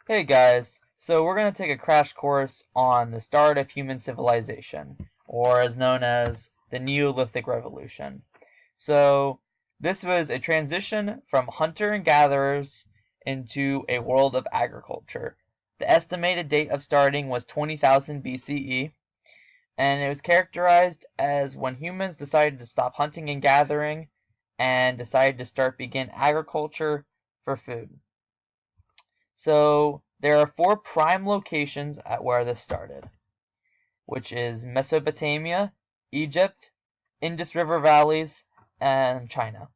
Hey guys, so we're going to take a crash course on the start of human civilization, or as known as the Neolithic Revolution. So this was a transition from hunter and gatherers into a world of agriculture. The estimated date of starting was 20,000 BCE, and it was characterized as when humans decided to stop hunting and gathering and decided to begin agriculture for food. So there are four prime locations at where this started, which is Mesopotamia, Egypt, Indus River valleys, and China.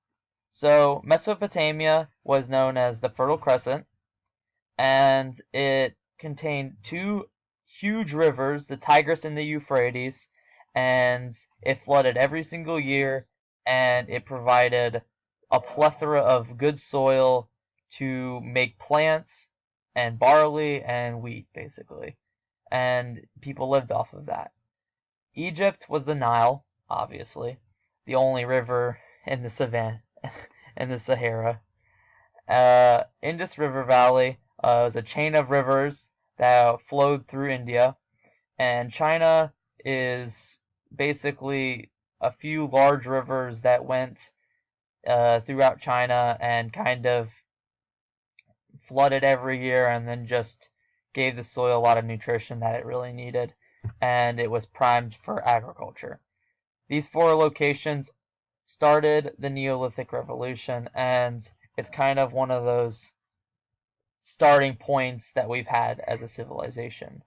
So Mesopotamia was known as the Fertile Crescent, and it contained two huge rivers, the Tigris and the Euphrates, and it flooded every single year, and it provided a plethora of good soil to make plants and barley and wheat, basically. And people lived off of that. Egypt was the Nile, obviously, the only river in the savannah, in the Sahara. Indus River Valley was a chain of rivers that flowed through India, and China is basically a few large rivers that went throughout China and kind of flooded every year and then just gave the soil a lot of nutrition that it really needed, and it was primed for agriculture. These four locations started the Neolithic Revolution, and it's kind of one of those starting points that we've had as a civilization.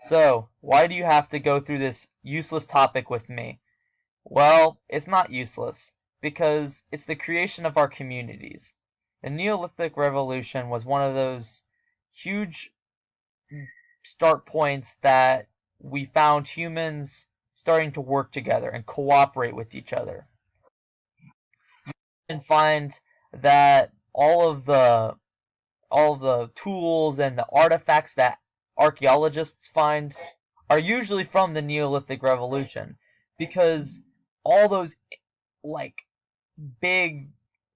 So, why do you have to go through this useless topic with me? Well, it's not useless, because it's the creation of our communities. The Neolithic Revolution was one of those huge start points that we found humans starting to work together and cooperate with each other. And find that all of the tools and the artifacts that archaeologists find are usually from the Neolithic Revolution, because all those like big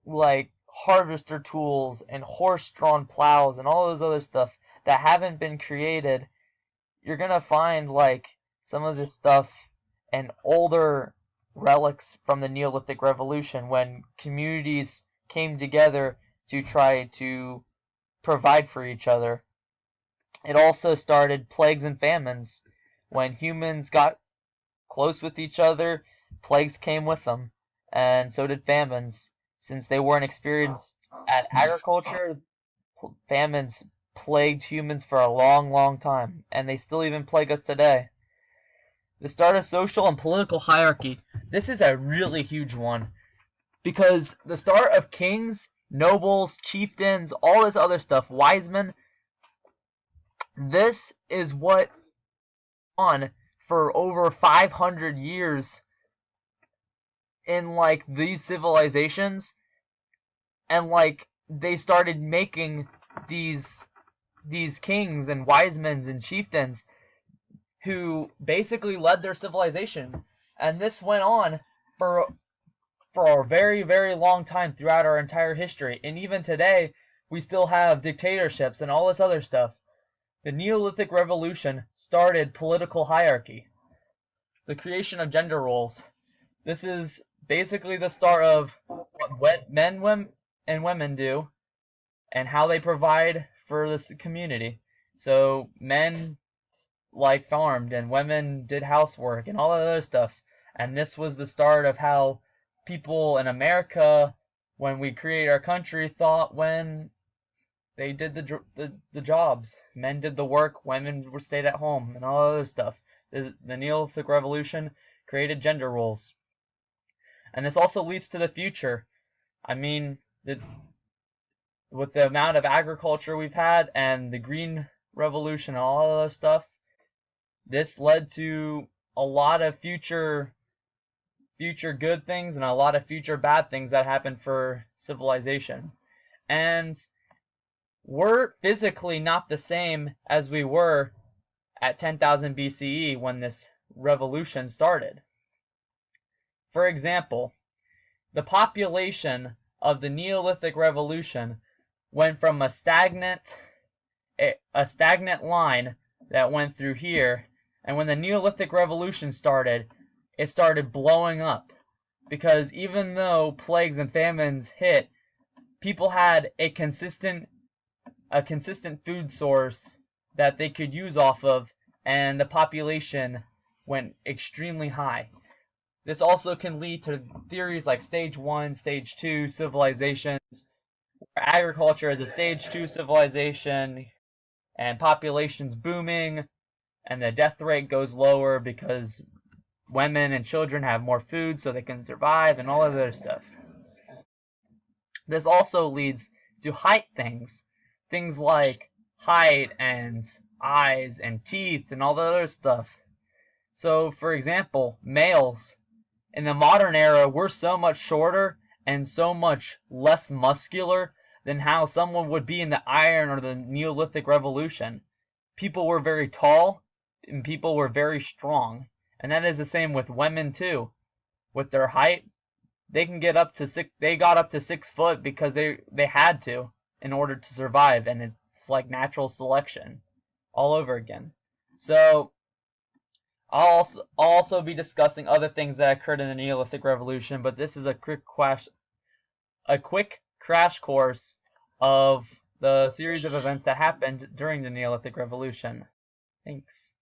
like harvester tools and horse-drawn plows and all those other stuff that haven't been created, you're gonna find like some of this stuff and older relics from the Neolithic Revolution when communities came together to try to provide for each other. It also started plagues and famines. When humans got close with each other, plagues came with them, and so did famines. Since they weren't experienced at agriculture, famines plagued humans for a long, long time, and they still even plague us today. The start of social and political hierarchy. This is a really huge one, because the start of kings, nobles, chieftains, all this other stuff, wise men, this is what on for over 500 years in like these civilizations, and like they started making these these kings and wise men and chieftains who basically led their civilization, and this went on for a very, very long time throughout our entire history. And even today, we still have dictatorships and all this other stuff. The Neolithic Revolution started political hierarchy, the creation of gender roles. This is basically the start of what men and women do and how they provide for this community. So men like farmed and women did housework and all that other stuff. And this was the start of how people in America, when we created our country, thought when they did the jobs. Men did the work, women were stayed at home, and all other stuff. The Neolithic Revolution created gender roles. And this also leads to the future. I mean, with the amount of agriculture we've had and the Green Revolution and all of that stuff, this led to a lot of future good things and a lot of future bad things that happened for civilization. And we're physically not the same as we were at 10,000 BCE when this revolution started. For example, the population of the Neolithic Revolution went from a stagnant a stagnant line that went through here, and when the Neolithic Revolution started, it started blowing up. Because even though plagues and famines hit, people had a consistent food source that they could use off of, and the population went extremely high. This also can lead to theories like stage 1, stage 2 civilizations, where agriculture is a stage 2 civilization, and population's booming, and the death rate goes lower because women and children have more food so they can survive, and all of other stuff. This also leads to height things like height and eyes and teeth and all the other stuff. So, for example, males in the modern era, we're so much shorter and so much less muscular than how someone would be in the Iron or the Neolithic Revolution. People were very tall and people were very strong. And that is the same with women too. With their height, they got up to 6 foot because they had to in order to survive, and it's like natural selection all over again. So I'll also be discussing other things that occurred in the Neolithic Revolution, but this is a quick crash course of the series of events that happened during the Neolithic Revolution. Thanks.